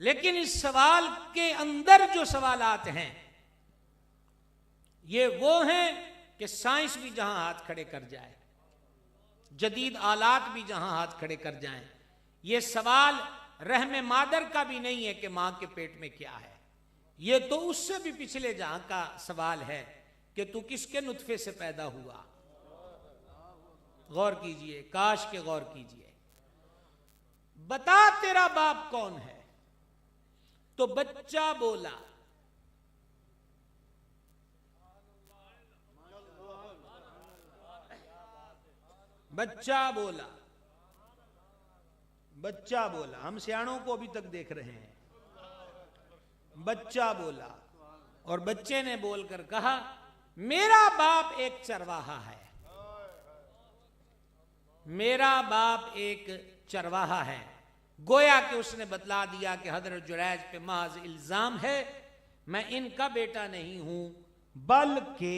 लेकिन इस सवाल के अंदर जो सवालात हैं ये वो हैं कि साइंस भी जहां हाथ खड़े कर जाए, जदीद आलात भी जहां हाथ खड़े कर जाएं, ये सवाल रहम मादर का भी नहीं है कि मां के पेट में क्या है। ये तो उससे भी पिछले जहां का सवाल है कि तू किसके नुत्फे से पैदा हुआ। गौर कीजिए, काश के गौर कीजिए। बता तेरा बाप कौन है? तो बच्चा बोला, बच्चा बोला, बच्चा बोला। हम सियाणों को अभी तक देख रहे हैं। बच्चा बोला और बच्चे ने बोलकर कहा, मेरा बाप एक चरवाहा है, मेरा बाप एक चरवाहा है। गोया कि उसने बतला दिया कि हजरत जुरैज पे महज इल्जाम है, मैं इनका बेटा नहीं हूं बल्कि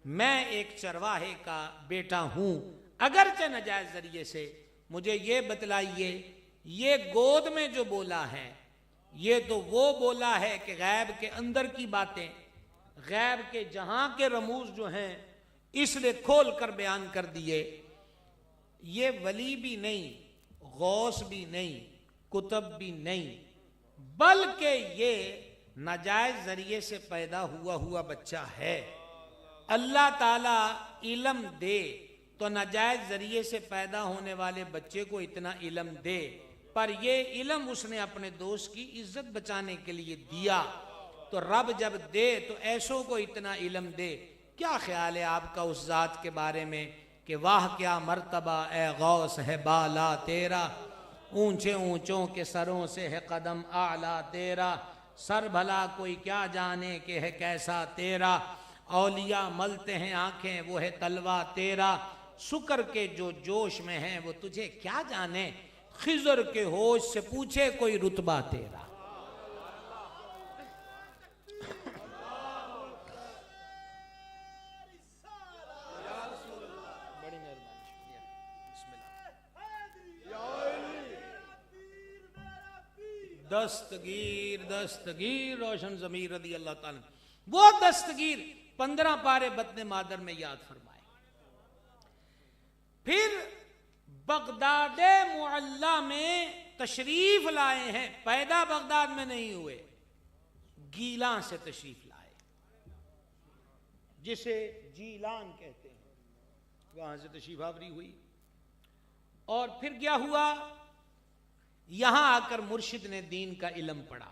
मैं एक चरवाहे का बेटा हूं। अगरचे नाजायज जरिए से मुझे ये बतलाइए, ये गोद में जो बोला है ये तो वो बोला है कि गैब के अंदर की बातें, गैब के जहां के रमूज जो हैं इसने खोल कर बयान कर दिए। ये वली भी नहीं, गौस भी नहीं, कुतब भी नहीं, बल्कि ये नाजायज जरिए से पैदा हुआ बच्चा है। अल्लाह ताला इल्म दे तो नाजायज जरिए से पैदा होने वाले बच्चे को इतना इल्म दे, पर ये इल्म उसने अपने दोस्त की इज्जत बचाने के लिए दिया। तो रब जब दे तो ऐसों को इतना इल्म दे। क्या ख्याल है आपका उस जात के बारे में कि वाह क्या मर्तबा ए गौस है बाला तेरा, ऊंचे ऊंचों के सरों से है कदम आला तेरा, सर भला कोई क्या जाने के है कैसा तेरा, औलिया मलते हैं आंखें वो है तलवा तेरा, शुक्र के जो जोश में है वो तुझे क्या जाने, खिजर के होश से पूछे कोई रुतबा तेरा। दस्तगीर दस्तगीर रोशन ज़मीर रदी अल्लाह ताला, वो दस्तगीर 15 पारे बत्ने मादर में याद फरमाए। फिर बगदादे मुअल्ला में तशरीफ लाए हैं, पैदा बगदाद में नहीं हुए, गीला से तशरीफ लाए, जिसे जीलान कहते हैं, वहां से तशरीफ आवरी हुई। और फिर क्या हुआ, यहां आकर मुर्शिद ने दीन का इल्म पढ़ा।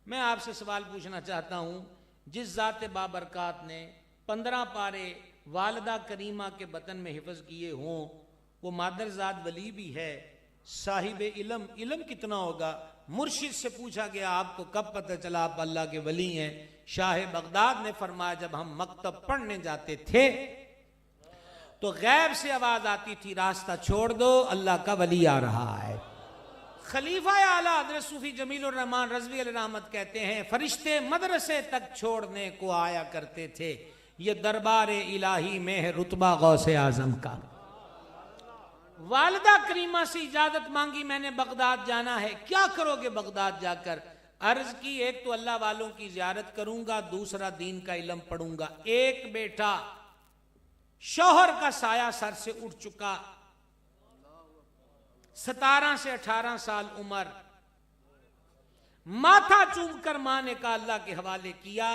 मैं आपसे सवाल पूछना चाहता हूं, जिस जाते बाबरकात ने 15 पारे वालदा करीमा के बतन में हिफ्ज किए हों, वो मादरजाद वली भी है, साहिब इल्म, इल्म कितना होगा। मुर्शिद से पूछा गया आपको कब पता चला आप अल्लाह के वली हैं? शाह बगदाद ने फरमाया जब हम मकतब पढ़ने जाते थे तो गैब से आवाज आती थी रास्ता छोड़ दो, अल्लाह का वली आ रहा है। खलीफा आला हज़रत सूफी जमीलुर रहमान रज़वी अलैहि रहमत कहते हैं, फरिश्ते मदरसे तक छोड़ने को आया करते थे, ये दरबार इलाही में है रुतबा गौसे आजम का। वालिदा करीमा से इजाजत मांगी, मैंने बगदाद जाना है, क्या करोगे बगदाद जाकर? अर्ज की, एक तो अल्लाह वालों की जियारत करूंगा, दूसरा दीन का इल्म पढ़ूंगा। एक बेटा, शौहर का साया सर से उठ चुका, 17 से 18 साल उम्र, माथा चूमकर मां ने कहा अल्लाह के हवाले किया,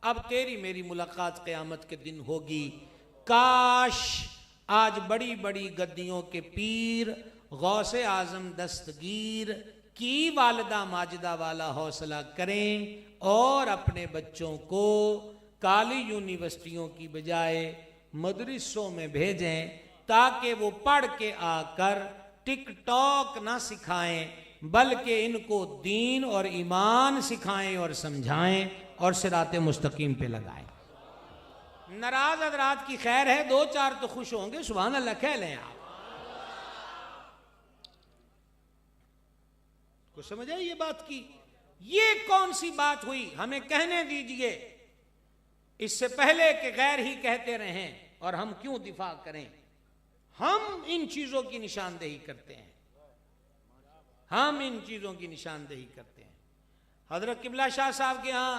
अब तेरी मेरी मुलाकात क़यामत के दिन होगी। काश आज बड़ी बड़ी गद्दियों के पीर गौसे आजम दस्तगीर की वालिदा माजिदा वाला हौसला करें और अपने बच्चों को काली यूनिवर्सिटियों की बजाय मदरसों में भेजें, ताकि वो पढ़ के आकर टिकटॉक ना सिखाएं बल्कि इनको दीन और ईमान सिखाएं और समझाएं और सिराते मुस्तकीम पे लगाएं। नाराज हज़रात की खैर है, 2-4 तो खुश होंगे, सुभान अल्लाह कह लें। आप को समझ आई ये बात की? ये कौन सी बात हुई? हमें कहने दीजिए, इससे पहले कि गैर ही कहते रहें और हम क्यों दिफा करें। हम इन चीजों की निशानदेही करते हैं। हम इन चीजों की निशानदेही करते हैं। हजरत किबला शाह साहब के यहाँ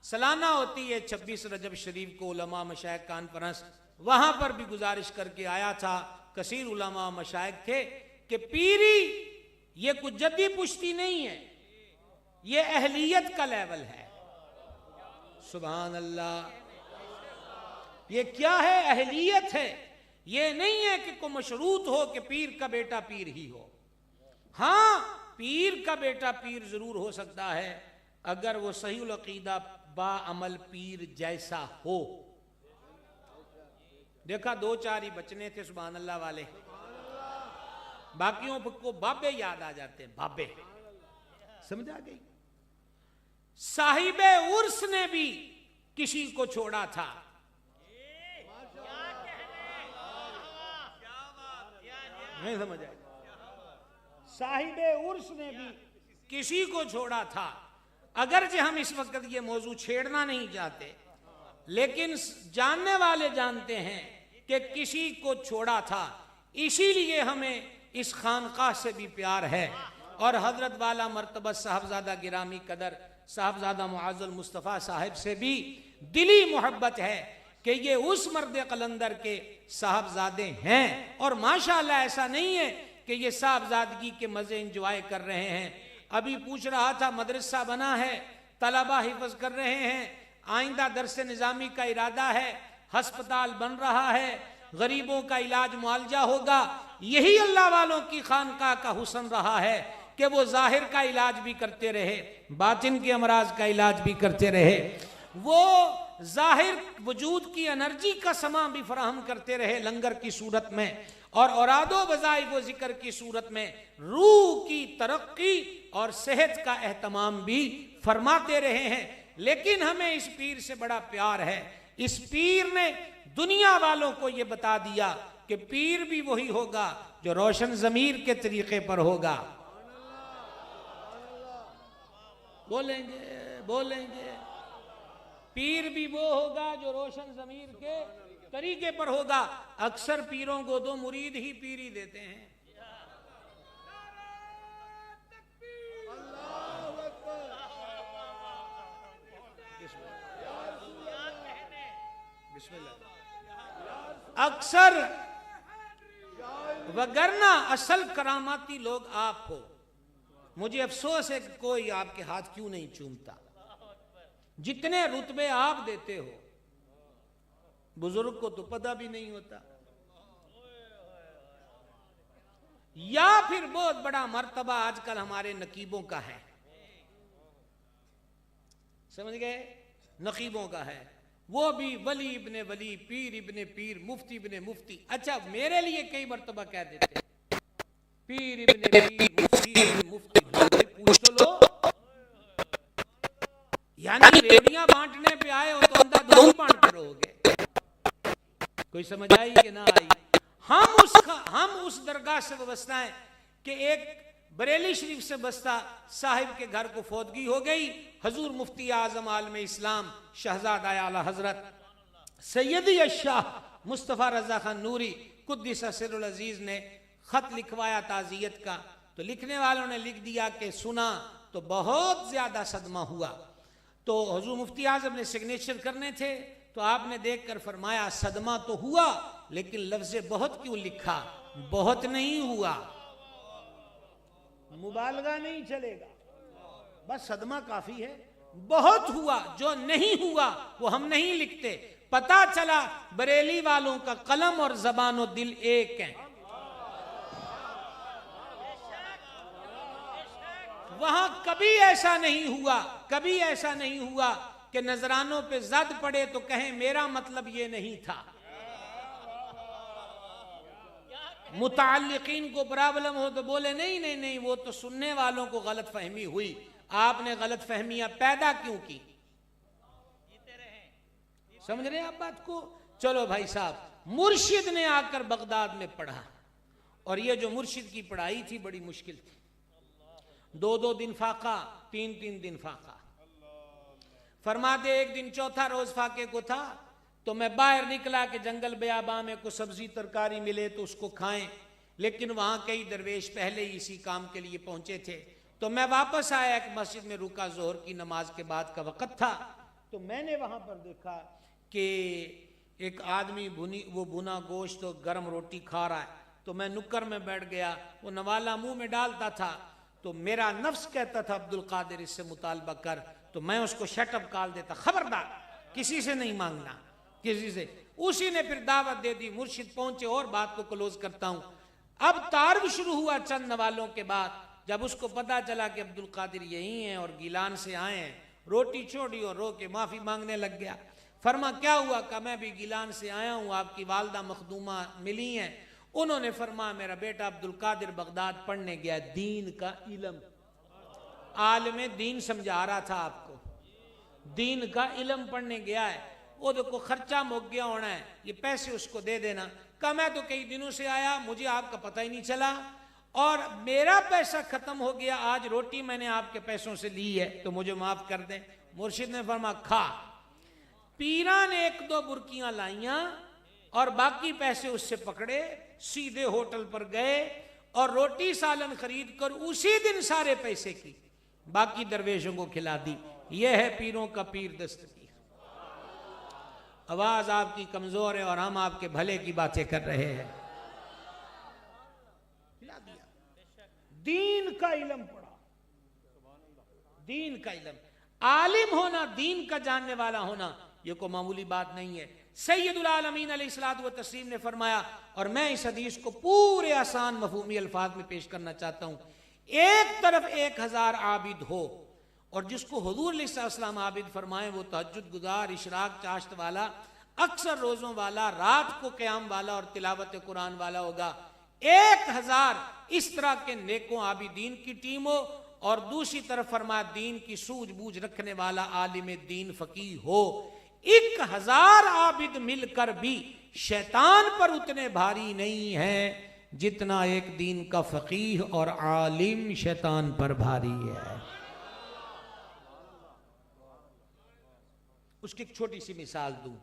सालाना होती है 26 रजब शरीफ को उलमा मशाइख कॉन्फ्रेंस, वहां पर भी गुजारिश करके आया था, कसीर उलमा मशाइख थे कि पीरी ये कुछ जद्दी पुश्ती नहीं है, ये अहलियत का लेवल है। सुभान अल्लाह, ये क्या है? अहलियत है। ये नहीं है कि कोई मशरूत हो कि पीर का बेटा पीर ही हो। हाँ, पीर का बेटा पीर जरूर हो सकता है अगर वो सही अकीदा बाअमल पीर जैसा हो। देखा 2-4 ही बचने थे सुभान अल्लाह वाले, बाकियों को बाबे याद आ जाते हैं। बाबे समझ आ गई। साहिबे उर्स ने भी किसी को छोड़ा था। नहीं समझ आए? साहिबे उर्स ने भी किसी को छोड़ा था। अगरचे हम इस वक्त ये मौजू छेड़ना नहीं चाहते, लेकिन जानने वाले जानते हैं कि किसी को छोड़ा था। इसीलिए हमें इस खानकाह से भी प्यार है और हजरत वाला मर्तबा साहबजादा गिरामी कदर साहबजादा मुआज़्ज़ल मुस्तफ़ा साहिब से भी दिली मोहब्बत है कि ये उस मर्द कलंदर के साहबजादे हैं। और माशाअल्लाह ऐसा नहीं है कि ये साहबजादगी के मज़े इंजॉय कर रहे हैं। अभी पूछ रहा था, मदरसा बना है, तलबा हिफ्ज़ कर रहे हैं, आइंदा दरस निज़ामी का इरादा है, हस्पताल बन रहा है, गरीबों का इलाज मुआलजा होगा। यही अल्लाह वालों की खानकाह का हुस्न रहा है कि वो जाहिर का इलाज भी करते रहे, बातिन के अमराज का इलाज भी करते रहे। वो जाहिर वजूद की एनर्जी का समा भी फराहम करते रहे लंगर की सूरत में, और औरादो वज़ाइफ व जिक्र की सूरत में रूह की तरक्की और सेहत का एहतमाम भी फरमाते रहे हैं। लेकिन हमें इस पीर से बड़ा प्यार है। इस पीर ने दुनिया वालों को यह बता दिया कि पीर भी वही होगा जो रोशन ज़मीर के तरीके पर होगा। बोलेंगे बोलेंगे, पीर भी वो होगा जो रोशन ज़मीर के तरीके पर होगा। अक्सर पीरों को तो मुरीद ही पीरी देते हैं। अक्सर, वगरना असल करामाती लोग आप हो। मुझे अफसोस है कि कोई आपके हाथ क्यों नहीं चूमता। जितने रुतबे आप देते हो, बुजुर्ग को तो पता भी नहीं होता। या फिर बहुत बड़ा मर्तबा आजकल हमारे नकीबों का है, समझ गए? नकीबों का है, वो भी वली इब्ने वली, पीर इब्ने पीर, मुफ्ती इब्ने मुफ्ती। अच्छा, मेरे लिए कई मर्तबा कह देते पीर इब्ने पीर, मुफ्ती इब्ने मुफ्ती। पूछ तो लो, यानी रेवड़ियां बांटने पे आए हो तो अंधाधुंध बांटते रहोगे। कोई समझ आई कि ना आई? हम उस दरगाह से वाबस्ता है कि एक बरेली शरीफ से बस्ता साहिब के घर को फौतगी हो गई। हजूर मुफ्ती आजम आलम इस्लाम शहजादा आला हजरत सैयदी शाह मुस्तफ़ा रजा खान नूरी कुद्दिस सिरुल अजीज ने खत लिखवाया ताज़ियत का। तो लिखने वालों ने लिख दिया कि सुना तो बहुत ज्यादा सदमा हुआ। तो हजूर मुफ्ती आजम ने सिग्नेचर करने थे, तो आपने देखकर फरमाया सदमा तो हुआ, लेकिन लफ्ज़ बहुत क्यों लिखा? बहुत नहीं हुआ, मुबालगा नहीं चलेगा, बस सदमा काफी है। बहुत हुआ, जो नहीं हुआ वो हम नहीं लिखते। पता चला बरेली वालों का कलम और जबान और दिल एक है। वहां कभी ऐसा नहीं हुआ, कभी ऐसा नहीं हुआ कि नजरानों पे जद पड़े तो कहें मेरा मतलब ये नहीं था। मुताल्लिकीन को प्रॉब्लम हो तो बोले नहीं नहीं नहीं, वो तो सुनने वालों को गलत फहमी हुई। आपने गलत फहमियां पैदा क्यों की? समझ रहे हैं आप बात को? चलो भाई साहब, मुर्शिद ने आकर बगदाद में पढ़ा, और ये जो मुर्शिद की पढ़ाई थी बड़ी मुश्किल थी। 2-2 दिन फाका, 3-3 दिन फाका। फरमाते एक दिन चौथा रोज फाके को था, तो मैं बाहर निकला कि जंगल बयाबा में को सब्जी तरकारी मिले तो उसको खाएं। लेकिन वहां कई दरवेश पहले ही इसी काम के लिए पहुंचे थे। तो मैं वापस आया, एक मस्जिद में रुका, जोहर की नमाज के बाद का वक़्त था। तो मैंने वहां पर देखा कि एक आदमी वो भुना गोश्त और गर्म रोटी खा रहा है। तो मैं नुक्कर में बैठ गया, वो नवाला मुंह में डालता था। तो मेरा नफ्स कहता था अब्दुल कादिर इससे मुतालबा कर, तो मैं उसको शटअप कॉल देता, खबरदार किसी से नहीं मांगना, किसी से। उसी ने फिर दावत दे दी, मुर्शिद पहुंचे, और बात को क्लोज करता हूं। अब तारुफ शुरू हुआ चंद नवालों के बाद, जब उसको पता चला कि अब्दुल कादिर यही हैं और गिलान से आए हैं, रोटी छोड़ी और रो के माफी मांगने लग गया। फरमा क्या हुआ? का मैं भी गिलान से आया हूं, आपकी वालदा मखदूमा मिली हैं। उन्होंने फरमा मेरा बेटा अब्दुल कादिर बगदाद पढ़ने गया, दीन का इल्म, आलिम दीन समझा रहा था आपको, दीन का इल्म पढ़ने गया है। वो देखो खर्चा मुक गया होना है, ये पैसे उसको दे देना। कहा मैं तो कई दिनों से आया, मुझे आपका पता ही नहीं चला, और मेरा पैसा खत्म हो गया, आज रोटी मैंने आपके पैसों से ली है, तो मुझे माफ कर दें। मुर्शिद ने फरमा खा। पीरा ने 1-2 बुरकियां लाइयां और बाकी पैसे उससे पकड़े, सीधे होटल पर गए और रोटी सालन खरीद कर उसी दिन सारे पैसे की बाकी दरवेशों को खिला दी। यह है पीरों का पीर दस्तगीर। आवाज आपकी कमजोर है और हम आपके भले की बातें कर रहे हैं। खिला दिया। दीन का इल्म पढ़ा, दीन का इल्म, आलिम होना, दीन का जानने वाला होना, ये कोई मामूली बात नहीं है। सैयदुल आलमीन अलैहिस्सलातु व तस्लीम ने फरमाया, और मैं इस हदीस को पूरे आसान मफहूमी अल्फाज में पेश करना चाहता हूं। एक तरफ 1000 आबिद हो, और जिसको हुजूर अलैहिस्सलाम आबिद फरमाए वो तहज्जुद गुजार, इशराक चाश्त वाला, अक्सर रोजों वाला, रात को क़याम वाला और तिलावत कुरान वाला होगा। 1000 इस तरह के नेकों आबिदीन की टीम हो, और दूसरी तरफ फरमाया दीन की सूझबूझ रखने वाला आलिम दीन फकीह हो। 1000 आबिद मिलकर भी शैतान पर उतने भारी नहीं है जितना एक दीन का फकीह और आलिम शैतान पर भारी है। उसकी एक छोटी सी मिसाल दूं,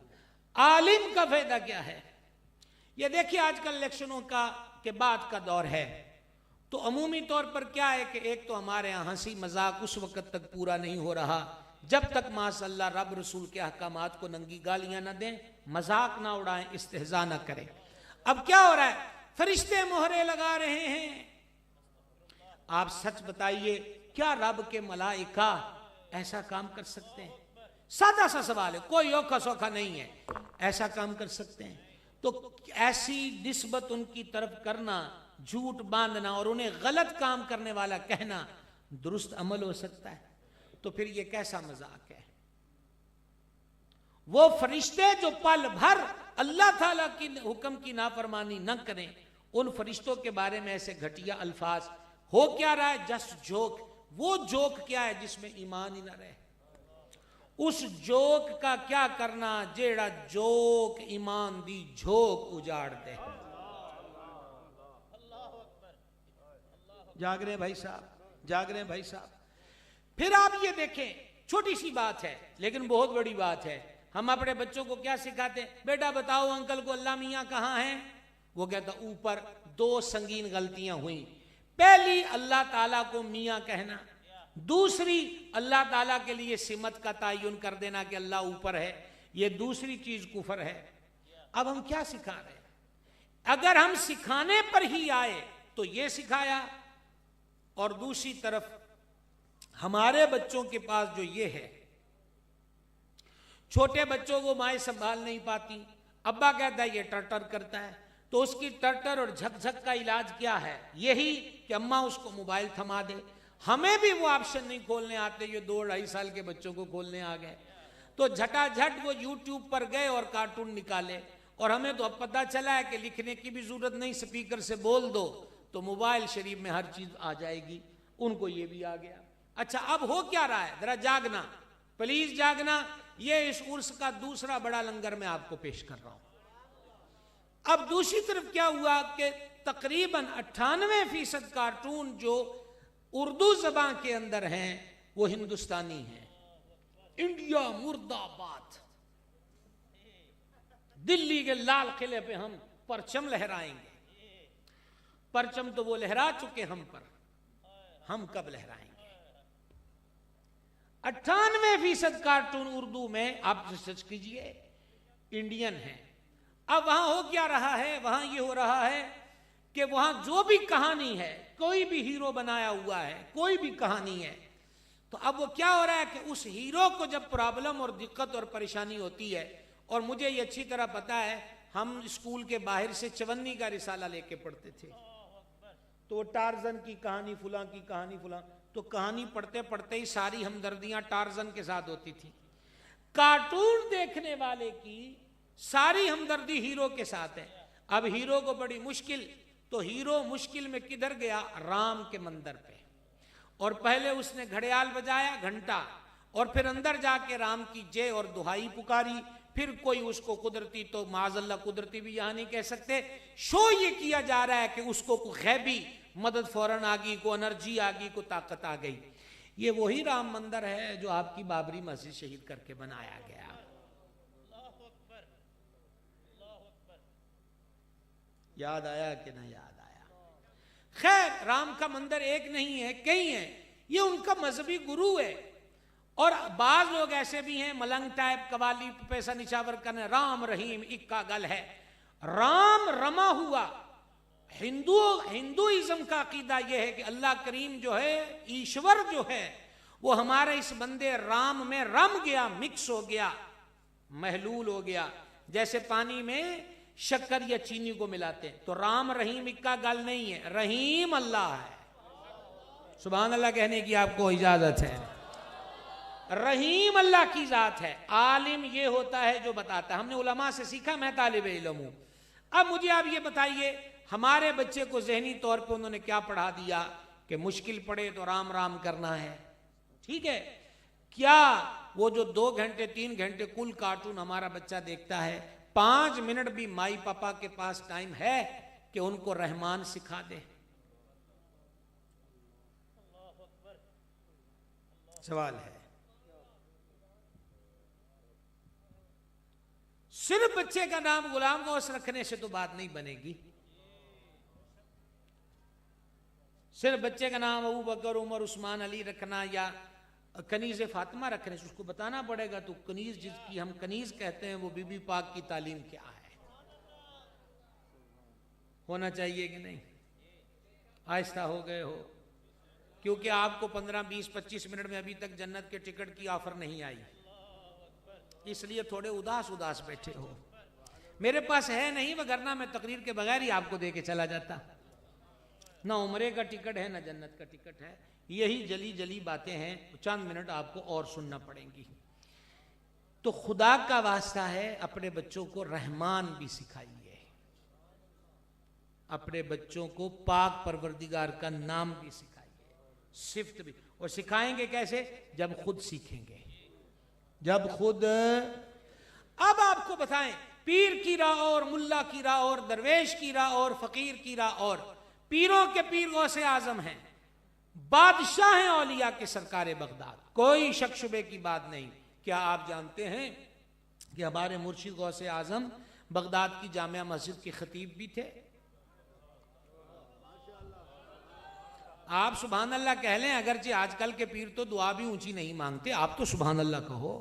आलिम का फायदा क्या है। ये देखिए आजकल इलेक्शनों के बाद का दौर है, तो अमूमी तौर पर क्या है कि एक तो हमारे यहाँ हंसी मजाक उस वक्त तक पूरा नहीं हो रहा जब तक माशअल्लाह रब रसूल के अहकामात को नंगी गालियां ना दें, मजाक ना उड़ाएं, इस्तेहजा ना करें। अब क्या हो रहा है, फरिश्ते मोहरे लगा रहे हैं। आप सच बताइए, क्या रब के मलाइका ऐसा काम कर सकते हैं? सादा सा सवाल है, कोई औखा सौखा नहीं है, ऐसा काम कर सकते हैं? तो ऐसी निस्बत उनकी तरफ करना, झूठ बांधना और उन्हें गलत काम करने वाला कहना दुरुस्त अमल हो सकता है? तो फिर ये कैसा मजाक है। वो फरिश्ते जो पल भर अल्लाह ताला की हुक्म की नाफरमानी न करें, उन फरिश्तों के बारे में ऐसे घटिया अल्फाज। हो क्या रहा है, जस्ट जोक। वो जोक क्या है जिसमें ईमान ही ना रहे? उस जोक का क्या करना जेड़ा जोक ईमान दी झोंक उजाड़ दे। जाग रहे भाई साहब, जाग रहे भाई साहब। फिर आप ये देखें, छोटी सी बात है लेकिन बहुत बड़ी बात है। हम अपने बच्चों को क्या सिखाते हैं? बेटा बताओ अंकल को अल्लाह मियाँ कहाँ हैं? वो कहता ऊपर। 2 संगीन गलतियां हुई। पहली, अल्लाह ताला को मियाँ कहना। दूसरी, अल्लाह ताला के लिए सिमत का तायुन कर देना कि अल्लाह ऊपर है। ये दूसरी चीज कुफर है। अब हम क्या सिखा रहे हैं? अगर हम सिखाने पर ही आए तो ये सिखाया, और दूसरी तरफ हमारे बच्चों के पास जो ये है, छोटे बच्चों को माएँ संभाल नहीं पाती, अब्बा कहता है ये टर्टर करता है, तो उसकी टर्टर और झकझक का इलाज क्या है? यही कि अम्मा उसको मोबाइल थमा दे। हमें भी वो ऑप्शन नहीं खोलने आते, ये 2-2.5 साल के बच्चों को खोलने आ गए। तो झटाझट वो यूट्यूब पर गए और कार्टून निकाले, और हमें तो अब पता चला है कि लिखने की भी जरूरत नहीं, स्पीकर से बोल दो तो मोबाइल शरीफ में हर चीज आ जाएगी। उनको ये भी आ गया। अच्छा, अब हो क्या रहा है? जरा जागना, प्लीज जागना। ये इस उर्स का दूसरा बड़ा लंगर मैं आपको पेश कर रहा हूं। अब दूसरी तरफ क्या हुआ कि तकरीबन 98% कार्टून जो उर्दू जबान के अंदर हैं वो हिंदुस्तानी हैं। इंडिया मुर्दाबाद, दिल्ली के लाल किले पे हम परचम लहराएंगे। परचम तो वो लहरा चुके हम पर, हम कब लहराएंगे। 98% कार्टून उर्दू में, आप सर्च कीजिए, इंडियन है। अब वहां हो क्या रहा है, वहां ये हो रहा है कि वहां जो भी कहानी है, कोई भी हीरो बनाया हुआ है, कोई भी कहानी है, तो अब वो क्या हो रहा है कि उस हीरो को जब प्रॉब्लम और दिक्कत और परेशानी होती है, और मुझे ये अच्छी तरह पता है, हम स्कूल के बाहर से चवन्नी का रिसाला लेके पढ़ते थे, तो टार्जन की कहानी, फुला की कहानी, फुला, तो कहानी पढ़ते पढ़ते ही सारी हमदर्दियां टार्जन के साथ होती थी। कार्टून देखने वाले की सारी हमदर्दी हीरो के साथ है। अब हीरो को बड़ी मुश्किल, तो हीरो मुश्किल में किधर गया, राम के मंदिर पे, और पहले उसने घड़ियाल बजाया, घंटा, और फिर अंदर जाके राम की जय और दुहाई पुकारी। फिर कोई उसको कुदरती, तो माजल्ला कुदरती भी यहां नहीं कह सकते, शो ये किया जा रहा है कि उसको को गैबी मदद फौरन आ गई, को एनर्जी आ गई, को ताकत आ गई। ये वही राम मंदिर है जो आपकी बाबरी मस्जिद शहीद करके बनाया गया। याद आया कि नहीं याद आया? खैर, राम का मंदिर एक नहीं है, कई है, ये उनका मजहबी गुरु है। और बाज लोग ऐसे भी हैं, मलंग टाइप, कवाली पैसा निछावर करने, राम रहीम इक्का गल है। राम रमा हुआ, हिंदुइज्म का अकीदा यह है कि अल्लाह करीम जो है, ईश्वर जो है, वो हमारे इस बंदे राम में रम गया, मिक्स हो गया, महलूल हो गया। जैसे पानी में शक्कर या चीनी को मिलाते हैं, तो राम रहीम इक्का गल नहीं है, रहीम अल्लाह है। सुभान अल्लाह कहने की आपको इजाजत है। रहीम अल्लाह की जात है। आलिम ये होता है जो बताता है। हमने उलमा से सीखा, मैं तालिब इल्म हूं। अब मुझे आप ये बताइए, हमारे बच्चे को ज़हनी तौर पे उन्होंने क्या पढ़ा दिया कि मुश्किल पड़े तो राम राम करना है, ठीक है। क्या वो जो 2 घंटे 3 घंटे कुल कार्टून हमारा बच्चा देखता है, 5 मिनट भी माई पापा के पास टाइम है कि उनको रहमान सिखा दे? सवाल है। सिर्फ बच्चे का नाम गुलाम गौस रखने से तो बात नहीं बनेगी। सिर्फ बच्चे का नाम अबू बकर, उमर, उस्मान, अली रखना या कनीज फातिमा रखने से उसको बताना पड़ेगा, तो कनीज जिसकी हम कनीज कहते हैं, वो बीबी पाक की तालीम क्या है, होना चाहिए कि नहीं? आहिस्ता हो गए हो, क्योंकि आपको 15, 20, 25 मिनट में अभी तक जन्नत के टिकट की ऑफर नहीं आई, इसलिए थोड़े उदास उदास बैठे हो। मेरे पास है नहीं, वगरना मैं तकरीर के बगैर ही आपको दे के चला जाता। ना उम्रे का टिकट है, ना जन्नत का टिकट है। यही जली जली बातें हैं, चंद मिनट आपको और सुनना पड़ेंगी। तो खुदा का वास्ता है, अपने बच्चों को रहमान भी सिखाइए, अपने बच्चों को पाक परवरदिगार का नाम भी सिखाइए, सिफ्त भी। और सिखाएंगे कैसे? जब खुद सीखेंगे, जब खुद। अब आपको बताएं, पीर की राह और, मुल्ला की राह और, दरवेश की राह और, फकीर की राह और। पीरों के पीर गौसे आजम हैं, बादशाह हैं औलिया के सरकार बगदाद, कोई शक शुबे की बात नहीं। क्या आप जानते हैं कि हमारे मुर्शिद गौसे आजम बगदाद की जामिया मस्जिद के खतीब भी थे? आप सुभान अल्लाह कह लें, अगरचे आजकल के पीर तो दुआ भी ऊंची नहीं मांगते, आप तो सुभान अल्लाह कहो।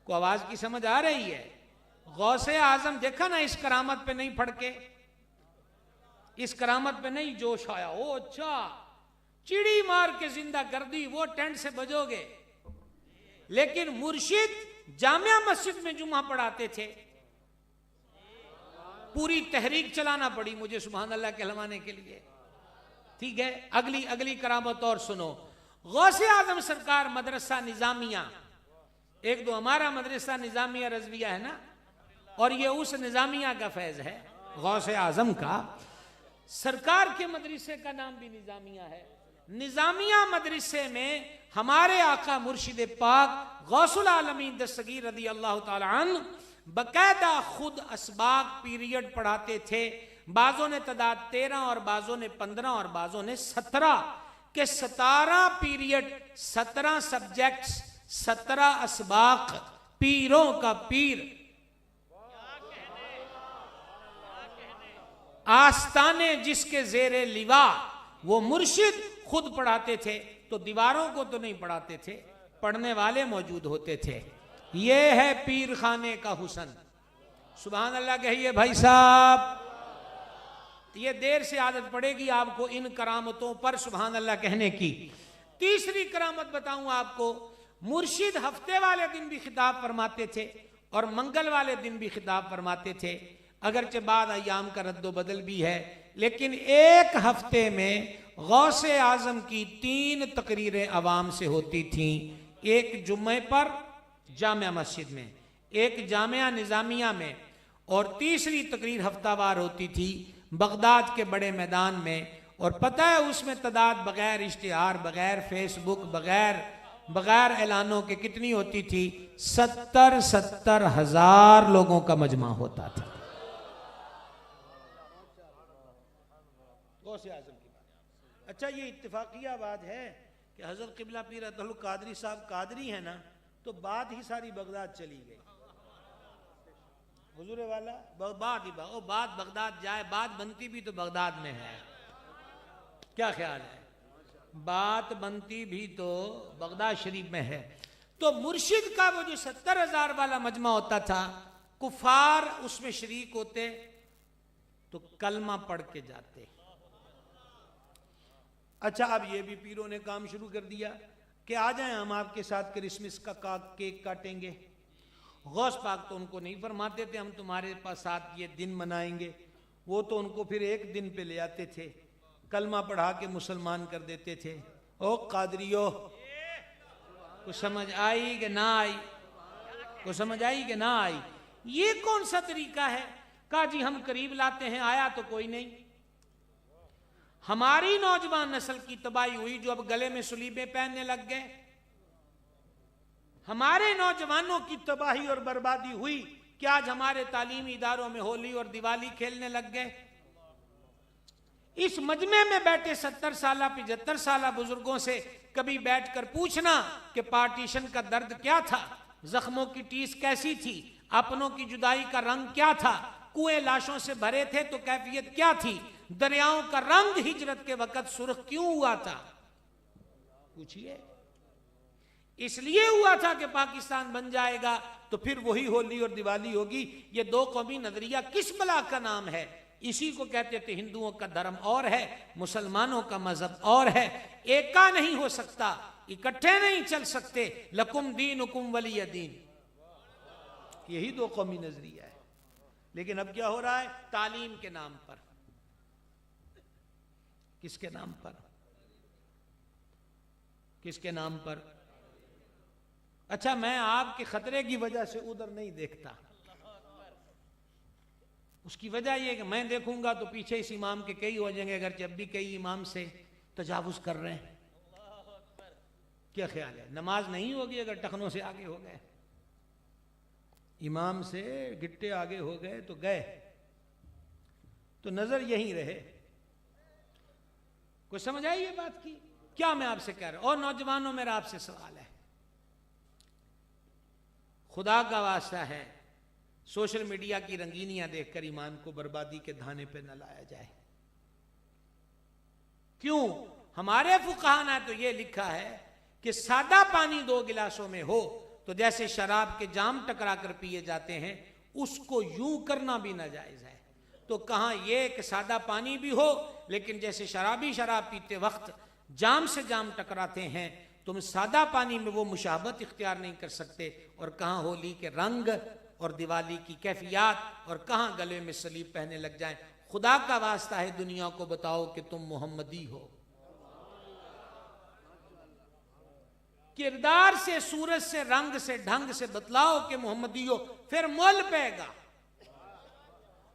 को आवाज की समझ आ रही है? गौसे आजम देखा ना, इस करामत पे नहीं फड़के, इस करामत पे नहीं जोश आया। ओ अच्छा, चिड़ी मार के जिंदा कर दी, वो टेंट से बजोगे। लेकिन मुर्शिद जामिया मस्जिद में जुमा पढ़ाते थे, पूरी तहरीक चलाना पड़ी मुझे सुभान अल्लाह कहलवाने के लिए, ठीक है। अगली करामत और सुनो। गौसे आजम सरकार मदरसा निजामिया, एक दो हमारा मदरसा निजामिया रजविया है ना, और ये उस निजामिया का फैज है गौसे आजम का। सरकार के मदरसे का नाम भी निजामिया है। निजामिया मदरसे में हमारे आका मुर्शिद पाक गौसुल आलमीन दस्तगीर रदी अल्लाह ताला अन्हु बकायदा खुद असबाक पीरियड पढ़ाते थे। बाजों ने तादाद 13 और बाजों ने 15 और बाजों ने 17 के 17 पीरियड, 17 सब्जेक्ट्स, 17 असबाक, पीरों का पीर। आस्ताने जिसके जेरे लिवा, वो मुर्शिद खुद पढ़ाते थे तो दीवारों को तो नहीं पढ़ाते थे, पढ़ने वाले मौजूद होते थे। ये है पीर खाने का हुस्न। सुभान अल्लाह कहिए भाई साहब। ये देर से आदत पड़ेगी आपको इन करामतों पर सुभान अल्लाह कहने की। तीसरी करामत बताऊं आपको, मुर्शिद हफ्ते वाले दिन भी खिताब फरमाते थे और मंगल वाले दिन भी खिताब फरमाते थे। अगरचे बाद अय्याम का रद्दो बदल भी है, लेकिन एक हफ्ते में गौसे आजम की 3 तकरीरें अवाम से होती थीं। एक जुम्मे पर जामिया मस्जिद में, एक जामिया निजामिया में, और तीसरी तकरीर हफ्तावार होती थी बगदाद के बड़े मैदान में। और पता है उसमें तादाद बगैर इश्तिहार, बगैर फेसबुक, बगैर ऐलानों के कितनी होती थी? 70 हजार लोगों का मजमा होता था। गौसे आजम की बात। अच्छा, ये इत्तेफाकिया बात है कि हजरत किबला पीर अब्दुल कादरी साहब कादरी है ना, तो बात ही सारी बगदाद चली गई। हुजूर वाला बात बगदाद जाए, बात बनती भी तो बगदाद में है। क्या ख्याल है? बात बनती भी तो बगदाद शरीफ में है। तो मुर्शिद का वो जो 70 हजार वाला मजमा होता था, कुफार उसमें शरीक होते तो कलमा पढ़ के जाते। अच्छा, अब ये भी पीरों ने काम शुरू कर दिया कि आ जाएं हम आपके साथ क्रिसमस का केक काटेंगे। गौस पाक तो उनको नहीं फरमाते थे हम तुम्हारे पास साथ ये दिन मनाएंगे, वो तो उनको फिर एक दिन पे ले आते थे, कलमा पढ़ा के मुसलमान कर देते थे। ओ कादरियो, कुछ समझ आई कि ना आई? कुछ समझ आई कि ना आई? ये कौन सा तरीका है? कहा जी हम करीब लाते हैं, आया तो कोई नहीं। हमारी नौजवान नस्ल की तबाही हुई जो अब गले में सुलीबें पहनने लग गए। हमारे नौजवानों की तबाही और बर्बादी हुई कि आज हमारे तालीमी इदारों में होली और दिवाली खेलने लग गए। इस मजमे में बैठे 70 साल 75 साल बुजुर्गों से कभी बैठकर पूछना कि पार्टीशन का दर्द क्या था, जख्मों की टीस कैसी थी, अपनों की जुदाई का रंग क्या था, कुएं लाशों से भरे थे तो कैफियत क्या थी, दरियाओं का रंग हिजरत के वक्त सुर्ख क्यों हुआ था? पूछिए। इसलिए हुआ था कि पाकिस्तान बन जाएगा तो फिर वही होली और दिवाली होगी। ये दो कौमी नजरिया किस बला का नाम है? इसी को कहते थे हिंदुओं का धर्म और है, मुसलमानों का मजहब और है। एका नहीं हो सकता, इकट्ठे नहीं चल सकते। लकुम दीनुकुम वलिय दीन, यही दो कौमी नजरिया है। लेकिन अब क्या हो रहा है? तालीम के नाम पर। किसके नाम पर? किसके नाम पर? अच्छा, मैं आपके खतरे की वजह से उधर नहीं देखता। उसकी वजह यह कि मैं देखूंगा तो पीछे इस इमाम के कई हो जाएंगे, अगर जब भी कई इमाम से तजावुज कर रहे हैं। क्या ख्याल है? नमाज नहीं होगी अगर टखनों से आगे हो गए, इमाम से गिट्टे आगे हो गए तो गए। तो नजर यहीं रहे। कुछ समझ आई ये बात की? क्या मैं आपसे कह रहा हूं? और नौजवानों, मेरा आपसे सवाल है, खुदा का वास्ता है, सोशल मीडिया की रंगीनियां देखकर ईमान को बर्बादी के धाने पे न लाया जाए। क्यों? हमारे फुकाहा ने तो ये लिखा है कि सादा पानी 2 गिलासों में हो तो जैसे शराब के जाम टकरा कर पिए जाते हैं, उसको यूं करना भी नाजायज है। तो कहां ये कि सादा पानी भी हो, लेकिन जैसे शराबी शराब पीते वक्त जाम से जाम टकराते हैं, तुम सादा पानी में वो मुशाबत इख्तियार नहीं कर सकते। और कहां होली के रंग और दिवाली की कैफियत, और कहां गले में सलीब पहने लग जाएं। खुदा का वास्ता है, दुनिया को बताओ कि तुम मोहम्मदी हो। किरदार से, सूरज से, रंग से, ढंग से बतलाओ कि मोहम्मदी हो, फिर मोल पेगा।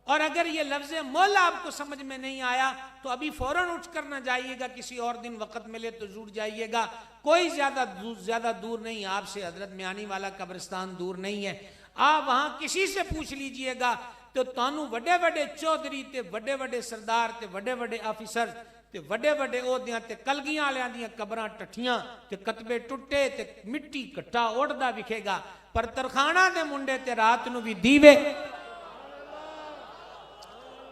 और अगर ये लफ्ज मोल आपको समझ में नहीं आया तो अभी फौरन उठ कर ना जाइएगा, किसी और दिन वक्त मिले तो जुड़ जाइएगा। कोई ज्यादा दूर नहीं, आपसे हजरत म्यानी वाला कब्रिस्तान दूर नहीं है। आप वहां किसी से पूछ लीजिएगा तो तानू वड्डे वड्डे चौधरी ते वड्डे वड्डे सरदार ते वड्डे वड्डे ऑफिसर ते वड्डे वड्डे ओहदियां ते कलगियां वालियां दियां कबरां टठियां ते कतबे टुੱਟੇ ते मिट्टी कट्टा उड़दा विखेगा, पर तरखाना दे मुंडे ते रात नू भी दीवे।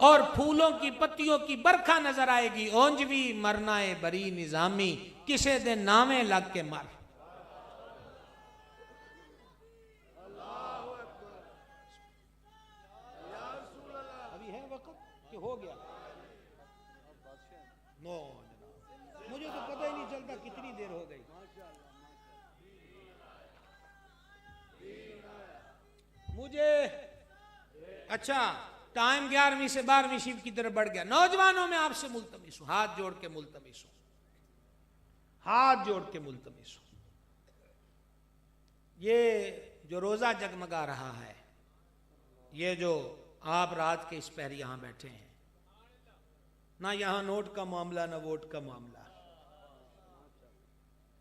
और फूलों की पत्तियों की बरखा नजर आएगी। ओंजवी मरनाए बरी निजामी, किसे दे नामे लग के मर। अभी है वक्त कि हो गया? नो, मुझे तो पता ही नहीं चलता कितनी देर हो गई। मुझे अच्छा, टाइम 11वीं से 12वीं शिफ्ट की तरफ बढ़ गया। नौजवानों में आपसे मुल्तमिस हूं, हाथ जोड़ के मुल्तमिस हूं, हाथ जोड़ के मुल्तमिस हूं। ये जो रोजा जगमगा रहा है, ये जो आप रात के इस पहर यहां बैठे हैं, ना यहां नोट का मामला ना वोट का मामला,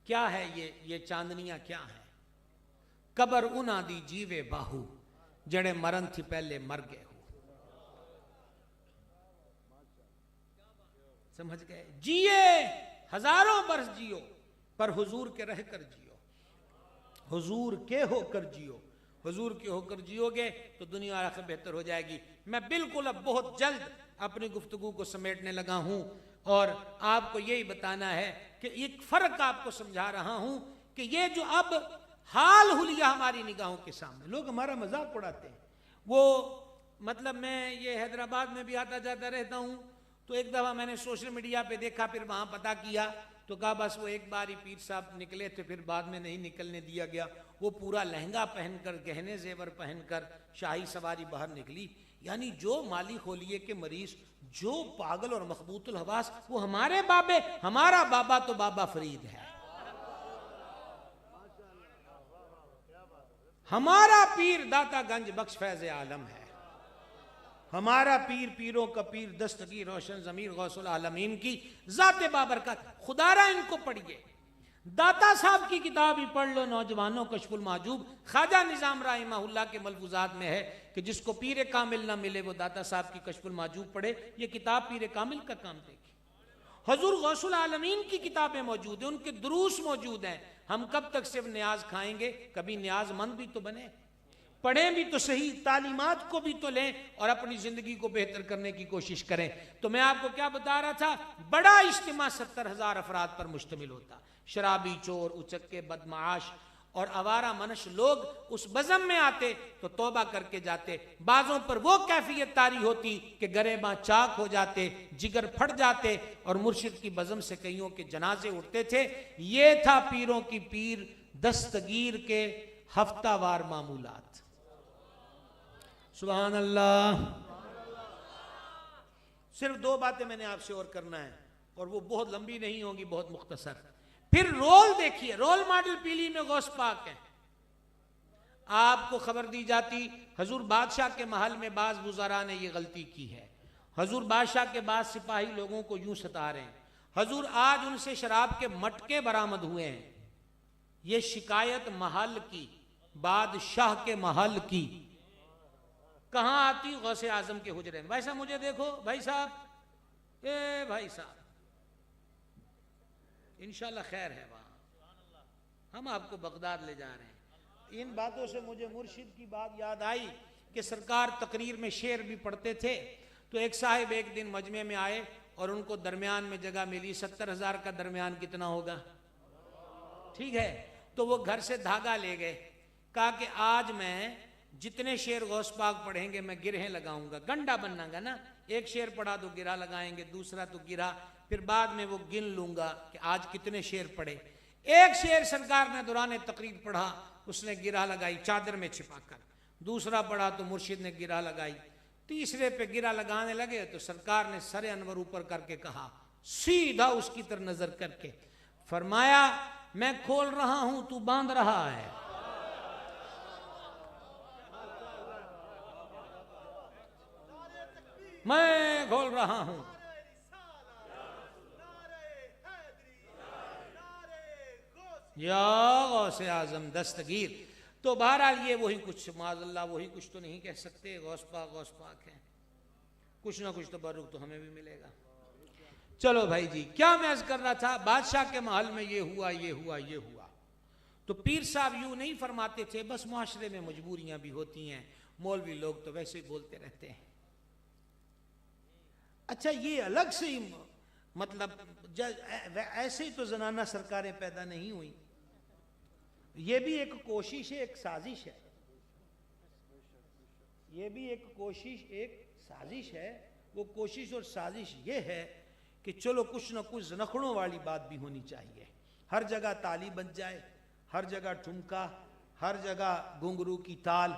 क्या है ये चांदनियां क्या है? कबर उना दी जीवे बाहू, जड़े मरन थी पहले मर गए हो। समझ गए? जिए हजारों बरस जियो, पर हुजूर के रह कर जियो, हुजूर के होकर जियो। हुजूर के होकर जियोगे तो दुनिया और आखिरत बेहतर हो जाएगी। मैं बिल्कुल अब बहुत जल्द अपनी गुफ्तगू को समेटने लगा हूं और आपको यही बताना है कि एक फर्क आपको समझा रहा हूं कि ये जो अब हाल हुलिया हमारी निगाहों के सामने, लोग हमारा मजाक उड़ाते हैं। वो मतलब मैं ये हैदराबाद में भी आता जाता रहता हूं, तो एक दफा मैंने सोशल मीडिया पे देखा, फिर वहां पता किया तो कहा बस वो एक बार ही पीर साहब निकले थे, फिर बाद में नहीं निकलने दिया गया। वो पूरा लहंगा पहनकर, गहने जेवर पहनकर शाही सवारी बाहर निकली। यानी जो माली खोलिए के मरीज, जो पागल और मखबूतुल हवास, वो हमारे बाबे, हमारा बाबा तो बाबा फरीद है, हमारा पीर दाता गंज बख्श फैज़ आलम है, हमारा पीर पीरों का पीर दस्तगीर रोशन जमीर गौसुल आलमीन की जाते बाबरकत। खुदारा इनको पढ़िए, दाता साहब की किताब ही पढ़ लो नौजवानों, कशफुल माजूब। ख्वाजा निजाम राहिमहुल्लाह के मलफूजात में है कि जिसको पीर कामिल ना मिले वो दाता साहब की कशफुल माजूब पढ़े। ये किताब पीर कामिल का काम देगी। हुजूर गौसुल आलमीन की किताबें मौजूद हैं, उनके दुरूस मौजूद हैं। हम कब तक सिर्फ न्याज खाएंगे? कभी न्याजमंद भी तो बने, पढ़ें भी तो सही, तालीमात को भी तो लें और अपनी जिंदगी को बेहतर करने की कोशिश करें। तो मैं आपको क्या बता रहा था, बड़ा इज्तिमा 70,000 अफराद पर मुश्तमिल होता। शराबी, चोर, उचक्के, बदमाश और आवारा मनश लोग उस बज़म में आते तो तौबा करके जाते। बाजों पर वो कैफियत तारी होती कि गरेबां चाक हो जाते, जिगर फट जाते और मुर्शिद की बज़म से कईयों के जनाजे उठते थे। ये था पीरों की पीर दस्तगीर के हफ्तावार मामूलात। सुभान अल्लाह। सिर्फ 2 बातें मैंने आपसे और करना है और वो बहुत लंबी नहीं होगी, बहुत मुख्तसर। फिर रोल देखिए, रोल मॉडल पीली में गौस पाक है। आपको खबर दी जाती हजूर बादशाह के महल में बाज बुज़ारा ने ये गलती की है। हजूर बादशाह के बाद सिपाही लोगों को यूं सता रहे हैं। हजूर आज उनसे शराब के मटके बरामद हुए हैं। ये शिकायत महल की, बादशाह के महल की कहां आती? गौसे आजम के हुजरे में। भाई साहब मुझे देखो, भाई साहब, ए भाई साहब, इंशाल्लाह खैर है वहां। हम आपको बगदाद ले जा रहे हैं। इन बातों से मुझे मुर्शिद की बात याद आई कि सरकार तकरीर में शेर भी पढ़ते थे। तो एक साहिब एक दिन मजमे में आए और उनको दरमियान में जगह मिली। 70,000 का दरमियान कितना होगा? ठीक है, तो वो घर से धागा ले गए, कहा कि आज मैं जितने शेर गौस पाक पढ़ेंगे मैं गिरहें लगाऊंगा। गंडा बनना ना, एक शेर पढ़ा तो गिरा लगाएंगे, दूसरा तो गिरा, फिर बाद में वो गिन लूंगा कि आज कितने शेर पढ़े। एक शेर सरकार ने दौरान तकरीर पढ़ा, उसने गिरा लगाई चादर में छिपाकर। दूसरा पढ़ा तो मुर्शिद ने गिरा लगाई। तीसरे पे गिरा लगाने लगे तो सरकार ने सरे अनवर ऊपर करके कहा, सीधा उसकी तरफ नजर करके फरमाया, मैं खोल रहा हूं तू बांध रहा है। मैं खोल रहा हूं। या गौसे आजम दस्तगीर। तो बहरहाल ये वही कुछ, माज़अल्लाह वही कुछ तो नहीं कह सकते, गौस पाक है। कुछ ना कुछ तबर्रुक तो हमें भी मिलेगा। चलो भाई जी, क्या मैं अर्ज कर रहा था, बादशाह के महल में ये हुआ, ये हुआ, ये हुआ। तो पीर साहब यूं नहीं फरमाते थे, बस मुआशरे में मजबूरियां भी होती हैं, मौलवी लोग तो वैसे ही बोलते रहते हैं। अच्छा, ये अलग से ही मतलब ऐसे ही तो जनाना सरकारें पैदा नहीं हुई, ये भी एक कोशिश है, एक साजिश है, ये भी एक कोशिश, एक साजिश है। वो कोशिश और साजिश ये है कि चलो कुछ ना कुछ नखड़ों वाली बात भी होनी चाहिए, हर जगह ताली बज जाए, हर जगह ठुमका, हर जगह घुंघरू की ताल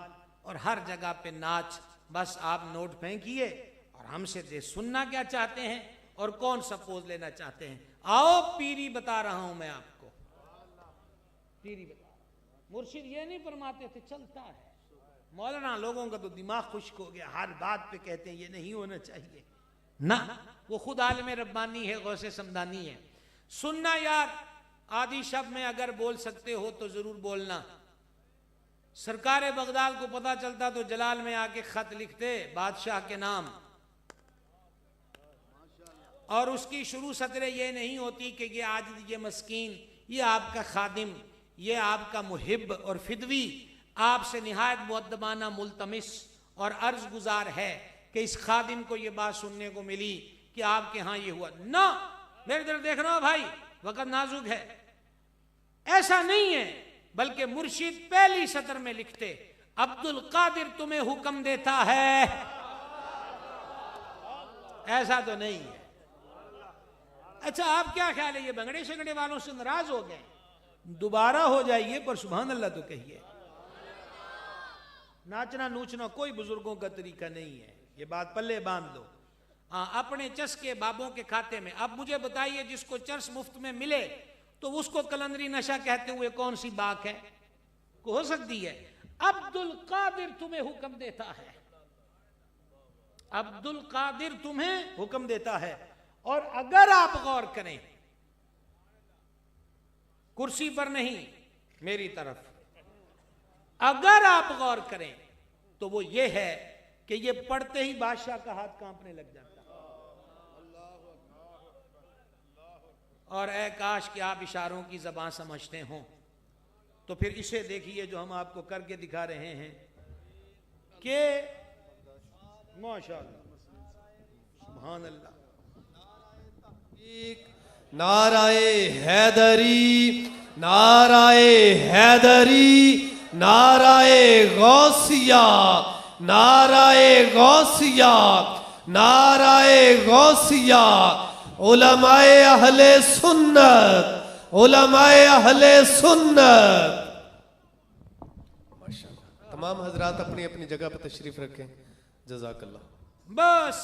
और हर जगह पे नाच। बस आप नोट फेंकिए और हमसे दे सुनना क्या चाहते हैं और कौन सा पोज लेना चाहते हैं। आओ पीरी बता रहा हूं मैं आपको, पीरी बता रहा हूं। मुर्शिद ये नहीं फरमाते थे चलता है। मौलाना लोगों का तो दिमाग खुश्क हो गया, हर बात पे कहते हैं ये नहीं होना चाहिए ना। वो खुद आलिम रब्बानी है, गौसे समदानी है। सुनना यार, आदि शब्द में अगर बोल सकते हो तो जरूर बोलना। सरकार बगदाद को पता चलता तो जलाल में आके खत लिखते बादशाह के नाम, और उसकी शुरू सतरे ये नहीं होती कि ये आज ये मस्कीन, ये आपका खादिम, ये आपका मुहिब और फिदवी आपसे निहायत मुअद्दबाना मुल्तमिस और अर्ज गुजार है कि इस खादिम को ये बात सुनने को मिली कि आपके यहाँ ये हुआ ना। मेरे तरफ देख रहा हो भाई, वक़्त नाजुक है। ऐसा नहीं है, बल्कि मुर्शिद पहली सतर में लिखते अब्दुल कादिर तुम्हें हुक्म देता है, ऐसा तो नहीं है। अच्छा, आप क्या ख्याल है, ये भंगड़े शंगड़े वालों से नाराज हो गए? दोबारा हो जाइए पर सुभान अल्लाह तो कहिए। नाचना नूचना कोई बुजुर्गों का तरीका नहीं है, ये बात पल्ले बांध दो। हाँ, अपने चस्के बाबों के खाते में। अब मुझे बताइए, जिसको चर्स मुफ्त में मिले तो उसको कलंदरी नशा कहते हुए कौन सी बात है को हो सकती है? अब्दुल कादिर तुम्हें हुक्म देता है, अब्दुल कादिर तुम्हें हुक्म देता है। और अगर आप गौर करें, कुर्सी पर नहीं मेरी तरफ, अगर आप गौर करें तो वो ये है कि ये पढ़ते ही बादशाह का हाथ कांपने लग जाता। और ऐ काश कि आप इशारों की जबान समझते हों। तो फिर इसे देखिए जो हम आपको करके दिखा रहे हैं कि माशाअल्लाह सुभान अल्लाह। नाराए हैदरी, नाराए हैदरी, नाराए गौसिया, नाराए गौसिया, नाराए गौसिया। उलमाए अहले सुन्नत, उलमाए अहले सुन्नत। माशाअल्लाह। तमाम हजरात अपनी अपनी जगह पर तशरीफ रखें। जज़ाकल्लाह। बस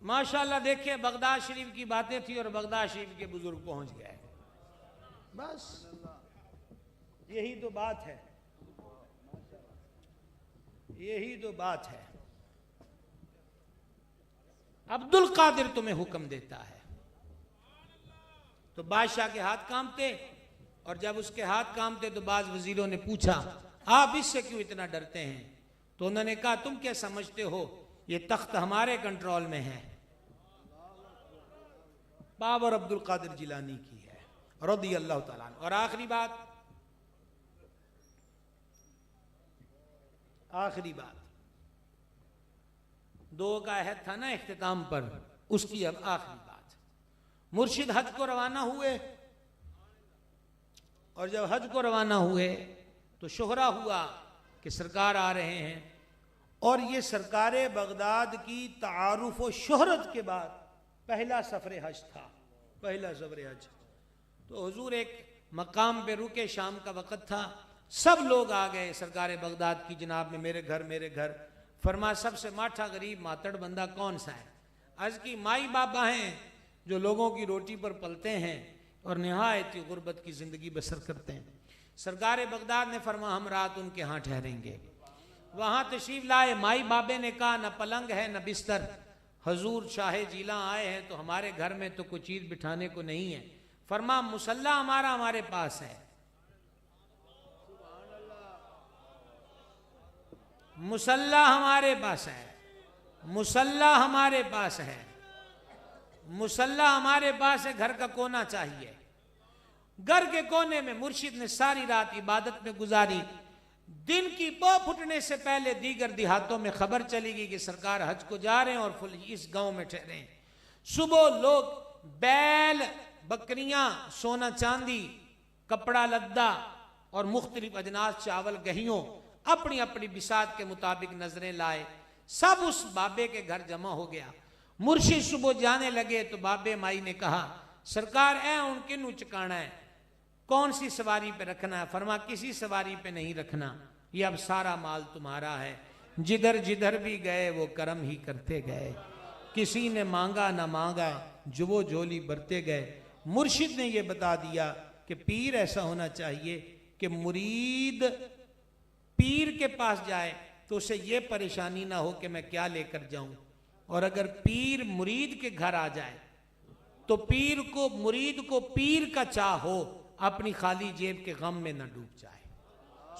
माशाअल्लाह, देखिए बगदाद शरीफ की बातें थी और बगदाद शरीफ के बुजुर्ग पहुंच गए। बस यही तो बात है, यही तो बात है। अब्दुल कादिर तुम्हें हुक्म देता है। तो बादशाह के हाथ कांपते, और जब उसके हाथ कांपते तो बाज वजीरों ने पूछा आप इससे क्यों इतना डरते हैं? तो उन्होंने कहा तुम क्या समझते हो, ये तख्त हमारे कंट्रोल में है। बाबर अब्दुल कादिर जिलानी की है रज़ी अल्लाह ताला अन्हु। और आखिरी बात, आखिरी बात, दो का अहद था ना इख्तिताम पर, उसकी अब आखिरी बात। मुर्शिद हज को रवाना हुए, और जब हज को रवाना हुए तो शोहरा हुआ कि सरकार आ रहे हैं। और ये सरकार बगदाद की तारुफ व शोहरत के बाद पहला सफर हज था, पहला सफर हज। तो हुजूर एक मकाम पे रुके, शाम का वक़्त था, सब लोग आ गए सरकार बगदाद की जनाब में, मेरे घर मेरे घर। फरमा सबसे माठा गरीब मातड़ बंदा कौन सा है? अर्ज की माई बाबा हैं जो लोगों की रोटी पर पलते हैं और नहायत ही गुर्बत की ज़िंदगी बसर करते हैं। सरकार बगदाद ने फरमा हम रात उनके यहाँ ठहरेंगे। वहाँ तशरीफ लाए, माई बाबे ने कहा न पलंग है न बिस्तर, हजूर शाह जीला आए हैं तो हमारे घर में तो कोई चीज़ बिठाने को नहीं है। फरमा मुसल्ला हमारे पास है, मुसल्ला हमारे पास है, मुसल्ला हमारे पास है, मुसल्ला हमारे पास है। घर का कोना चाहिए। घर के कोने में मुर्शिद ने सारी रात इबादत में गुजारी। दिन की पौ फुटने से पहले दीगर देहातों में खबर चलेगी कि सरकार हज को जा रहे हैं और इस गांव में ठहरे हैं। सुबह लोग बैल, बकरियां, सोना चांदी, कपड़ा लद्दा और मुख्तलिफ अजनास, चावल, गहियों अपनी अपनी बिसात के मुताबिक नजरें लाए। सब उस बाबे के घर जमा हो गया। मुर्शिद सुबह जाने लगे तो बाबे माई ने कहा, सरकार ऐ उनके नू चकाना है, कौन सी सवारी पे रखना है? फरमा किसी सवारी पे नहीं रखना, ये अब सारा माल तुम्हारा है। जिधर जिधर भी गए वो कर्म ही करते गए, किसी ने मांगा ना मांगा, जो वो झोली भरते गए। मुर्शिद ने ये बता दिया कि पीर ऐसा होना चाहिए कि मुरीद पीर के पास जाए तो उसे ये परेशानी ना हो कि मैं क्या लेकर जाऊं, और अगर पीर मुरीद के घर आ जाए तो पीर को, मुरीद को पीर का चाह हो, अपनी खाली जेब के गम में न डूब जाए।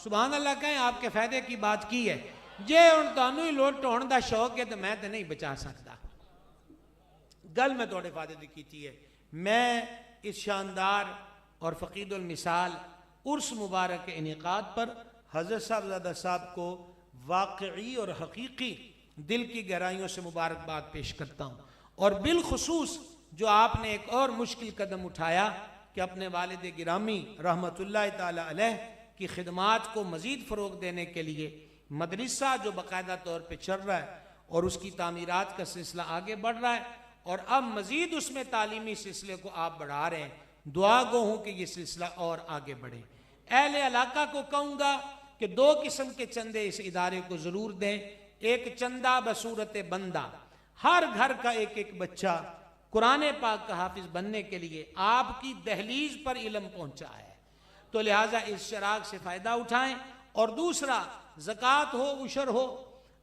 सुभान अल्लाह कहें, आपके फायदे की बात की है। जे हुण तुहानू ही लोट ढोण दा शौक है तो मैं तो नहीं बचा सकता। गल मैं थोड़े फायदे दी कीती है। मैं इस शानदार और फकीदुल मिसाल उर्स मुबारक के इनेकाद पर हजरत साहबजादा साहब को वाकई और हकीकी दिल की गहराइयों से मुबारकबाद पेश करता हूँ। और बिलखुसूस जो आपने एक और मुश्किल कदम उठाया कि अपने वालिद गिरामी रहमतुल्लाह ताला अलैह की खिदमात को मजीद फ़रोग देने के लिए मदरसा जो बाकायदा तौर पे चल रहा है और उसकी तामीरात का सिलसिला आगे बढ़ रहा है, और अब मजीद उसमें तालीमी सिलसिले को आप बढ़ा रहे हैं। दुआ गो हूँ कि ये सिलसिला और आगे बढ़े। अहले इलाका को कहूँगा कि 2 किस्म के चंदे इस इदारे को ज़रूर दें। एक चंदा बसूरत बंदा, हर घर का एक एक बच्चा कुरान पाक का हाफिज बनने के लिए आपकी दहलीज पर इल्म पहुंचा है, तो लिहाजा इस शराक से फ़ायदा उठाएं। और दूसरा, ज़कात हो, उशर हो,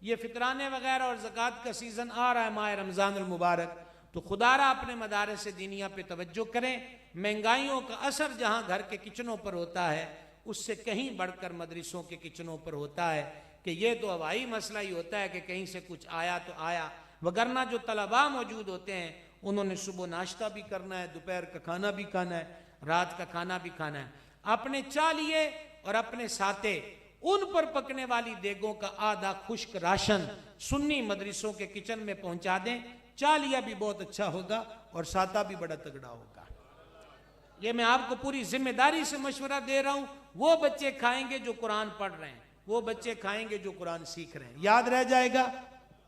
ये फितराने वगैरह और ज़कात का सीज़न आ रहा है, माह रमज़ानुल मुबारक, तो खुदारा अपने मदारस से दीनिया पे तवज्जो करें। महंगाइयों का असर जहाँ घर के किचनों पर होता है, उससे कहीं बढ़कर मदरसों के किचनों पर होता है कि ये तो हवाई मसला ही होता है कि कहीं से कुछ आया तो आया, वगरना जो तलबा मौजूद होते हैं उन्होंने सुबह नाश्ता भी करना है, दोपहर का खाना भी खाना है, रात का खाना भी खाना है। अपने चालिए और अपने साथे उन पर पकने वाली देगों का आधा खुश्क राशन सुन्नी मदरसों के किचन में पहुंचा दें। चालिया भी बहुत अच्छा होगा और साता भी बड़ा तगड़ा होगा। ये मैं आपको पूरी जिम्मेदारी से मशवरा दे रहा हूं। वो बच्चे खाएंगे जो कुरान पढ़ रहे हैं, वो बच्चे खाएंगे जो कुरान सीख रहे हैं। याद रह जाएगा,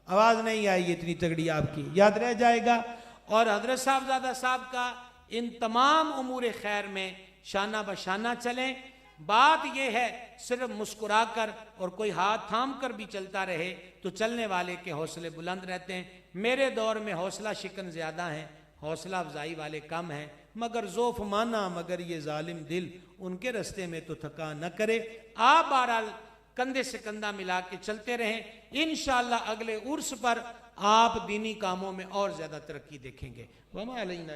आवाज नहीं आई इतनी तगड़ी आपकी, याद रह जाएगा। और हजरत साहबजादा साहब का इन तमाम उमूर खैर में शाना बशाना चलें। बात यह है सिर्फ मुस्कुराकर और कोई हाथ थाम कर भी चलता रहे तो चलने वाले के हौसले बुलंद रहते हैं। मेरे दौर में हौसला शिकन ज्यादा है, हौसला अफजाई वाले कम हैं, मगर ज़ोफ माना मगर ये जालिम दिल उनके रास्ते में तो थका न करे। आप बहरहाल कंधे से कंधा मिला के चलते रहें। इंशाअल्लाह अगले उर्स पर आप दीनी कामों में और ज्यादा तरक्की देखेंगे। वमा अलैना